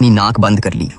अपनी नाक बंद कर ली।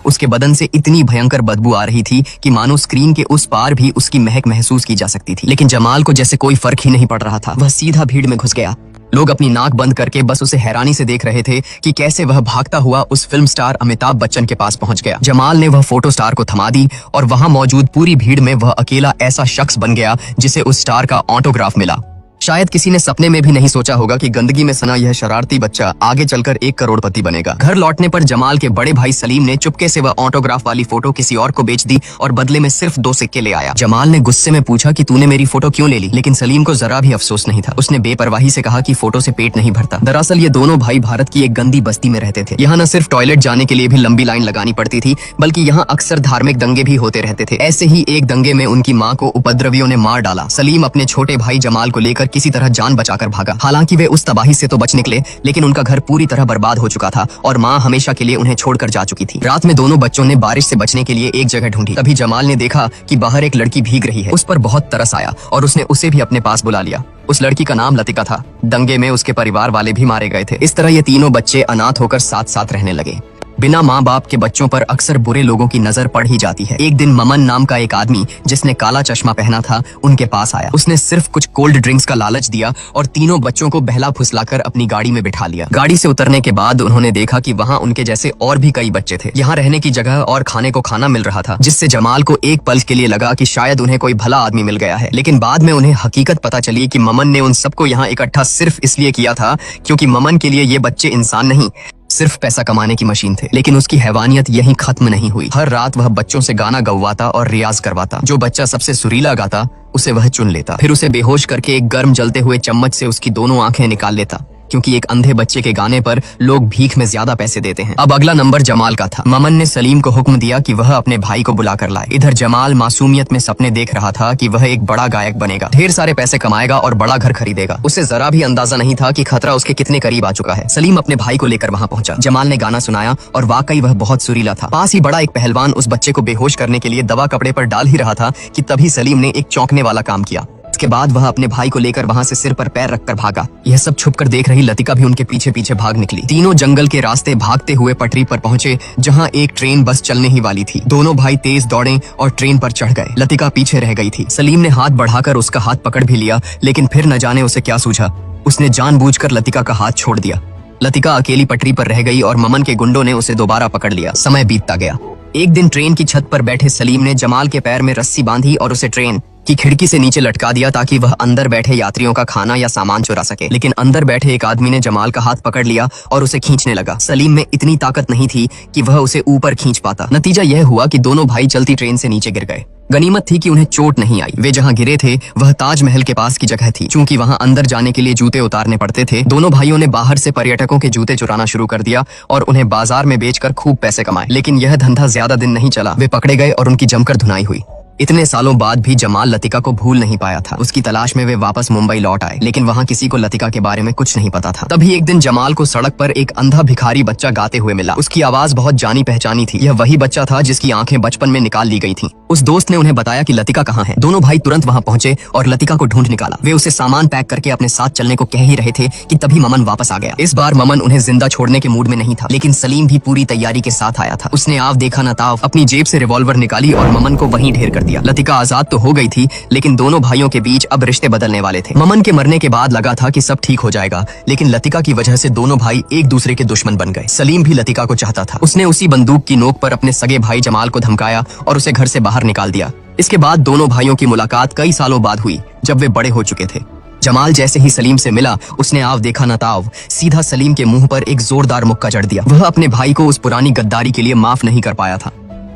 उसके बदन से इतनी भयंकर बदबू आ रही थी कि मानो स्क्रीन के उस पार भी उसकी महक महसूस की जा सकती थी। लेकिन जमाल को जैसे कोई फर्क ही नहीं पड़ रहा था। वह सीधा भीड़ में घुस गया। लोग अपनी नाक बंद करके बस उसे हैरानी से देख रहे थे कि कैसे वह भागता हुआ उस फिल्म स्टार अमिताभ बच्चन के पास पहुंच गया। जमाल ने वह फोटो स्टार को थमा दी और वहां मौजूद पूरी भीड़ में वह अकेला ऐसा शख्स बन गया जिसे उस स्टार का ऑटोग्राफ मिला। शायद किसी ने सपने में भी नहीं सोचा होगा कि गंदगी में सना यह शरारती बच्चा आगे चलकर 1 करोड़पति बनेगा। घर लौटने पर जमाल के बड़े भाई सलीम ने चुपके से वह ऑटोग्राफ वाली फोटो किसी और को बेच दी और बदले में सिर्फ 2 सिक्के ले आया। जमाल ने गुस्से में पूछा कि तूने मेरी फोटो क्यों ले ली, लेकिन सलीम को जरा भी अफसोस नहीं था। उसने बेपरवाही से कहा कि फोटो से पेट नहीं भरता। दरअसल ये दोनों भाई भारत की एक गंदी बस्ती में रहते थे। यहाँ न सिर्फ टॉयलेट जाने के लिए भी लंबी लाइन लगानी पड़ती थी, बल्कि यहाँ अक्सर धार्मिक दंगे भी होते रहते थे। ऐसे ही एक दंगे में उनकी माँ को उपद्रवियों ने मार डाला। सलीम अपने छोटे भाई जमाल को लेकर किसी तरह जान बचाकर भागा। हालांकि वे उस तबाही से तो बच निकले, लेकिन उनका घर पूरी तरह बर्बाद हो चुका था और माँ हमेशा के लिए उन्हें छोड़कर जा चुकी थी। रात में दोनों बच्चों ने बारिश से बचने के लिए एक जगह ढूंढी। तभी जमाल ने देखा कि बाहर एक लड़की भीग रही है। उस पर बहुत तरस आया और उसने उसे भी अपने पास बुला लिया। उस लड़की का नाम लतिका था। दंगे में उसके परिवार वाले भी मारे गए थे। इस तरह ये तीनों बच्चे अनाथ होकर साथ साथ रहने लगे। बिना माँ बाप के बच्चों पर अक्सर बुरे लोगों की नजर पड़ ही जाती है। एक दिन ममन नाम का एक आदमी जिसने काला चश्मा पहना था उनके पास आया। उसने सिर्फ कुछ कोल्ड ड्रिंक्स का लालच दिया और तीनों बच्चों को बहला फुसलाकर अपनी गाड़ी में बिठा लिया। गाड़ी से उतरने के बाद उन्होंने देखा कि वहाँ उनके जैसे और भी कई बच्चे थे। यहाँ रहने की जगह और खाने को खाना मिल रहा था, जिससे जमाल को एक पल के लिए लगा कि शायद उन्हें कोई भला आदमी मिल गया है। लेकिन बाद में उन्हें हकीकत पता चली कि ममन ने उन सबको यहाँ इकट्ठा सिर्फ इसलिए किया था क्योंकि ममन के लिए ये बच्चे इंसान नहीं, सिर्फ पैसा कमाने की मशीन थे। लेकिन उसकी हैवानियत यहीं खत्म नहीं हुई। हर रात वह बच्चों से गाना गवाता और रियाज करवाता। जो बच्चा सबसे सुरीला गाता उसे वह चुन लेता। फिर उसे बेहोश करके एक गर्म जलते हुए चम्मच से उसकी दोनों आंखें निकाल लेता, क्योंकि एक अंधे बच्चे के गाने पर लोग भीख में ज्यादा पैसे देते हैं। अब अगला नंबर जमाल का था। ममन ने सलीम को हुक्म दिया कि वह अपने भाई को बुला कर लाए। इधर जमाल मासूमियत में सपने देख रहा था कि वह एक बड़ा गायक बनेगा, ढेर सारे पैसे कमाएगा और बड़ा घर खरीदेगा। उसे जरा भी अंदाजा नहीं था कि खतरा उसके कितने करीब आ चुका है। सलीम अपने भाई को लेकर वहाँ पहुंचा। जमाल ने गाना सुनाया और वाकई वह बहुत सुरीला था। पास ही बड़ा एक पहलवान उस बच्चे को बेहोश करने के लिए दवा कपड़े पर डाल ही रहा था कि तभी सलीम ने एक चौंकने वाला काम किया। इसके बाद वह अपने भाई को लेकर वहां से सिर पर पैर रखकर भागा। यह सब छुपकर देख रही लतिका भी उनके पीछे पीछे भाग निकली। तीनों जंगल के रास्ते भागते हुए पटरी पर पहुंचे, जहां एक ट्रेन बस चलने ही वाली थी। दोनों भाई तेज दौड़े और ट्रेन पर चढ़ गए। लतिका पीछे रह गई थी। सलीम ने हाथ बढ़ाकर उसका हाथ पकड़ भी लिया, लेकिन फिर न जाने उसे क्या सूझा, उसने जानबूझकर लतिका का हाथ छोड़ दिया। लतिका अकेली पटरी पर रह गई और ममन के गुंडों ने उसे दोबारा पकड़ लिया। समय बीतता गया। एक दिन ट्रेन की छत पर बैठे सलीम ने जमाल के पैर में रस्सी बांधी और उसे ट्रेन की खिड़की से नीचे लटका दिया ताकि वह अंदर बैठे यात्रियों का खाना या सामान चुरा सके। लेकिन अंदर बैठे एक आदमी ने जमाल का हाथ पकड़ लिया और उसे खींचने लगा। सलीम में इतनी ताकत नहीं थी कि वह उसे ऊपर खींच पाता। नतीजा यह हुआ कि दोनों भाई चलती ट्रेन से नीचे गिर गए। गनीमत थी कि उन्हें चोट नहीं आई। वे जहाँ गिरे थे वह ताजमहल के पास की जगह थी। चूंकि वहाँ अंदर जाने के लिए जूते उतारने पड़ते थे, दोनों भाइयों ने बाहर से पर्यटकों के जूते चुराना शुरू कर दिया और उन्हें बाजार में बेचकर खूब पैसे कमाए। लेकिन यह धंधा ज्यादा दिन नहीं चला। वे पकड़े गए और उनकी जमकर धुनाई हुई। इतने सालों बाद भी जमाल लतिका को भूल नहीं पाया था। उसकी तलाश में वे वापस मुंबई लौट आए, लेकिन वहाँ किसी को लतिका के बारे में कुछ नहीं पता था। तभी एक दिन जमाल को सड़क पर एक अंधा भिखारी बच्चा गाते हुए मिला। उसकी आवाज बहुत जानी पहचानी थी। यह वही बच्चा था जिसकी आंखें बचपन में निकाल ली गई थीं। उस दोस्त ने उन्हें बताया कि लतिका कहाँ है। दोनों भाई तुरंत वहाँ पहुंचे और लतिका को ढूंढ निकाला। वे उसे सामान पैक करके अपने साथ चलने को कह ही रहे थे कि तभी ममन वापस आ गया। इस बार ममन उन्हें जिंदा छोड़ने के मूड में नहीं था, लेकिन सलीम भी पूरी तैयारी के साथ आया था। उसने आव देखा न ताव अपनी जेब से रिवॉल्वर निकाली और ममन को वहीं ढेर कर दिया। लतिका आजाद तो हो गई थी, लेकिन दोनों भाइयों के बीच अब रिश्ते बदलने वाले थे। ममन के मरने के बाद लगा था कि सब ठीक हो जाएगा, लेकिन लतिका की वजह से दोनों भाई एक दूसरे के दुश्मन बन गए। सलीम भी लतिका को चाहता था। उसने उसी बंदूक की नोक पर अपने सगे भाई जमाल को धमकाया और उसे घर से बाहर निकाल दिया। इसके बाद दोनों भाइयों की मुलाकात कई सालों बाद हुई, जब वे बड़े हो चुके थे। जमाल जैसे ही सलीम से मिला, उसने आव देखा न ताव सीधा सलीम के मुंह पर एक जोरदार मुक्का जड़ दिया। वह अपने भाई को उस पुरानी गद्दारी के लिए माफ नहीं कर पाया था।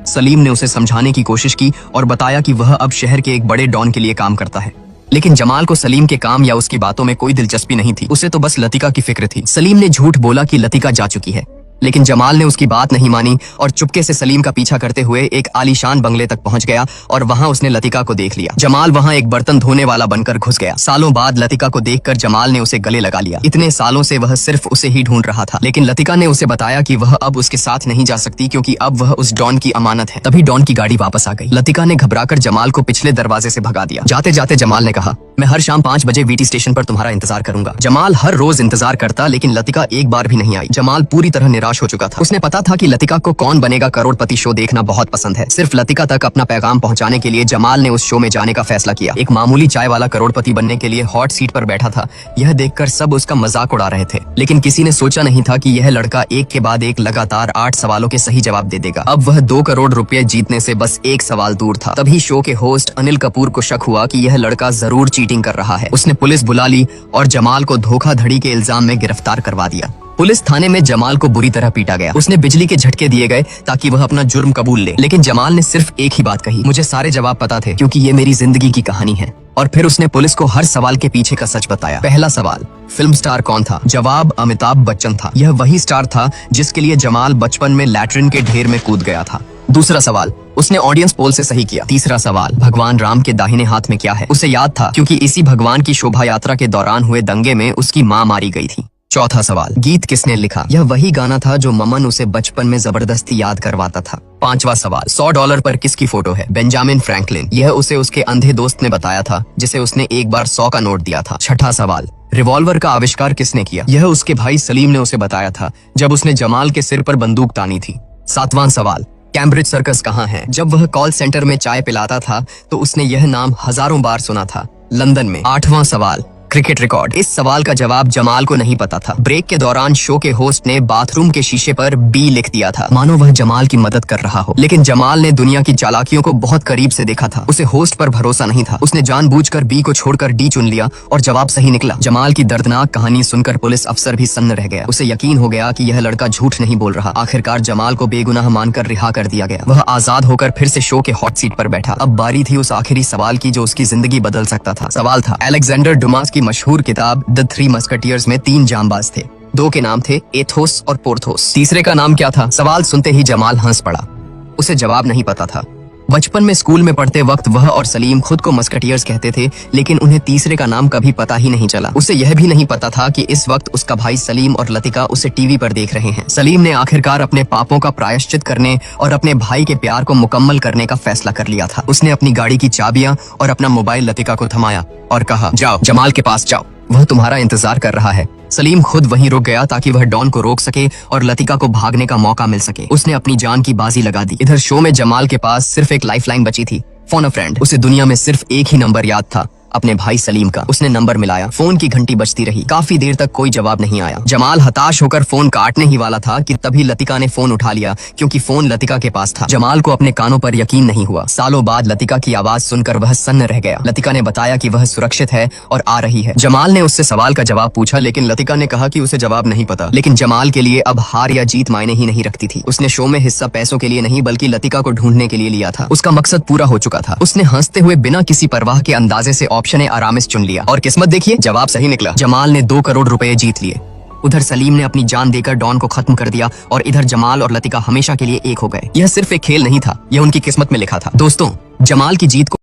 सलीम ने उसे समझाने की कोशिश की और बताया कि वह अब शहर के एक बड़े डॉन के लिए काम करता है। लेकिन जमाल को सलीम के काम या उसकी बातों में कोई दिलचस्पी नहीं थी। उसे तो बस लतिका की फिक्र थी। सलीम ने झूठ बोला कि लतिका जा चुकी है, लेकिन जमाल ने उसकी बात नहीं मानी और चुपके से सलीम का पीछा करते हुए एक आलीशान बंगले तक पहुंच गया और वहां उसने लतिका को देख लिया। जमाल वहां एक बर्तन धोने वाला बनकर घुस गया। सालों बाद लतिका को देखकर जमाल ने उसे गले लगा लिया। इतने सालों से वह सिर्फ उसे ही ढूंढ रहा था, लेकिन लतिका ने उसे बताया कि वह अब उसके साथ नहीं जा सकती क्योंकि अब वह उस डॉन की अमानत है। तभी डॉन की गाड़ी वापस आ गई। लतिका ने घबराकर जमाल को पिछले दरवाजे से भगा दिया। जाते जाते जमाल ने कहा, मैं हर शाम 5 बजे वीटी स्टेशन पर तुम्हारा इंतजार करूंगा। जमाल हर रोज इंतजार करता, लेकिन लतिका एक बार भी नहीं आई। जमाल पूरी तरह निराश हो चुका था। उसने पता था कि लतिका को कौन बनेगा करोड़पति शो देखना बहुत पसंद है। सिर्फ लतिका तक अपना पैगाम पहुंचाने के लिए जमाल ने उस शो में जाने का फैसला किया। एक मामूली चाय वाला करोड़पति बनने के लिए हॉट सीट पर बैठा था। यह देखकर सब उसका मजाक उड़ा रहे थे, लेकिन किसी ने सोचा नहीं था कि यह लड़का एक के बाद एक लगातार 8 सवालों के सही जवाब दे देगा। अब वह 2 करोड़ रुपए जीतने से बस एक सवाल दूर था। तभी शो के होस्ट अनिल कपूर को शक हुआ कि यह लड़का जरूर चीटिंग कर रहा है। उसने पुलिस बुला ली और जमाल को धोखाधड़ी के इल्जाम में गिरफ्तार करवा दिया। पुलिस थाने में जमाल को बुरी तरह पीटा गया। उसने बिजली के झटके दिए गए ताकि वह अपना जुर्म कबूल ले, लेकिन जमाल ने सिर्फ एक ही बात कही, मुझे सारे जवाब पता थे क्योंकि ये मेरी जिंदगी की कहानी है। और फिर उसने पुलिस को हर सवाल के पीछे का सच बताया। पहला सवाल, फिल्म स्टार कौन था? जवाब, अमिताभ बच्चन था। यह वही स्टार था जिसके लिए जमाल बचपन में लैट्रिन के ढेर में कूद गया था। दूसरा सवाल, उसने ऑडियंस पोल से सही किया। तीसरा सवाल, भगवान राम के दाहिने हाथ में क्या है? उसे याद था क्योंकि इसी भगवान की शोभा यात्रा के दौरान हुए दंगे में उसकी माँ मारी गई थी। चौथा सवाल, गीत किसने लिखा? यह वही गाना था जो ममन उसे बचपन में जबरदस्ती याद करवाता था। पांचवा सवाल, $100 पर किसकी फोटो है? Benjamin Franklin. यह उसे उसके अंधे दोस्त ने बताया था जिसे उसने एक बार 100 का नोट दिया था। छठा सवाल, रिवॉल्वर का आविष्कार किसने किया? यह उसके भाई सलीम ने उसे बताया था जब उसने जमाल के सिर पर बंदूक तानी थी। सातवां सवाल, कैम्ब्रिज सर्कस कहाँ है? जब वह कॉल सेंटर में चाय पिलाता था तो उसने यह नाम हजारों बार सुना था, लंदन में। आठवां सवाल, क्रिकेट रिकॉर्ड। इस सवाल का जवाब जमाल को नहीं पता था। ब्रेक के दौरान शो के होस्ट ने बाथरूम के शीशे पर बी लिख दिया था, मानो वह जमाल की मदद कर रहा हो। लेकिन जमाल ने दुनिया की चालाकियों को बहुत करीब से देखा था। उसे होस्ट पर भरोसा नहीं था। उसने जानबूझकर बी को छोड़कर डी चुन लिया और जवाब सही निकला। जमाल की दर्दनाक कहानी सुनकर पुलिस अफसर भी सन्न रह गया। उसे यकीन हो गया कि यह लड़का झूठ नहीं बोल रहा। आखिरकार जमाल को बेगुनाह मानकर रिहा कर दिया गया। वह आजाद होकर फिर से शो के हॉट सीट पर बैठा। अब बारी थी उस आखिरी सवाल की जो उसकी जिंदगी बदल सकता था। सवाल था, अलेक्जेंडर डुमास की मशहूर किताब द 3 मस्कटियर्स में 3 जांबाज थे। 2 के नाम थे एथोस और पोर्थोस। तीसरे का नाम क्या था? सवाल सुनते ही जमाल हंस पड़ा। उसे जवाब नहीं पता था। बचपन में स्कूल में पढ़ते वक्त वह और सलीम खुद को मस्कटियर्स कहते थे, लेकिन उन्हें तीसरे का नाम कभी पता ही नहीं चला। उसे यह भी नहीं पता था कि इस वक्त उसका भाई सलीम और लतिका उसे टीवी पर देख रहे हैं। सलीम ने आखिरकार अपने पापों का प्रायश्चित करने और अपने भाई के प्यार को मुकम्मल करने का फैसला कर लिया था। उसने अपनी गाड़ी की चाबियां और अपना मोबाइल लतिका को थमाया और कहा, जाओ जमाल के पास जाओ, वह तुम्हारा इंतजार कर रहा है। सलीम खुद वहीं रुक गया ताकि वह डॉन को रोक सके और लतिका को भागने का मौका मिल सके। उसने अपनी जान की बाजी लगा दी। इधर शो में जमाल के पास सिर्फ एक लाइफलाइन बची थी, फोन अ फ्रेंड। उसे दुनिया में सिर्फ एक ही नंबर याद था, अपने भाई सलीम का। उसने नंबर मिलाया। फोन की घंटी बजती रही। काफी देर तक कोई जवाब नहीं आया। जमाल हताश होकर फोन काटने ही वाला था कि तभी लतिका ने फोन उठा लिया, क्योंकि फोन लतिका के पास था। जमाल को अपने कानों पर यकीन नहीं हुआ। सालों बाद लतिका की आवाज सुनकर वह सन्न रह गया। लतिका ने बताया कि वह सुरक्षित है और आ रही है। जमाल ने उससे सवाल का जवाब पूछा, लेकिन लतिका ने कहा कि उसे जवाब नहीं पता। लेकिन जमाल के लिए अब हार या जीत मायने ही नहीं रखती थी। उसने शो में हिस्सा पैसों के लिए नहीं बल्कि लतिका को ढूंढने के लिए लिया था। उसका मकसद पूरा हो चुका था। उसने हंसते हुए बिना किसी परवाह के अंदाजे से ऑप्शन ए आरामिस चुन लिया और किस्मत देखिए, जवाब सही निकला। जमाल ने 2 करोड़ रुपए जीत लिए। उधर सलीम ने अपनी जान देकर डॉन को खत्म कर दिया और इधर जमाल और लतिका हमेशा के लिए एक हो गए। यह सिर्फ एक खेल नहीं था, यह उनकी किस्मत में लिखा था। दोस्तों, जमाल की जीत को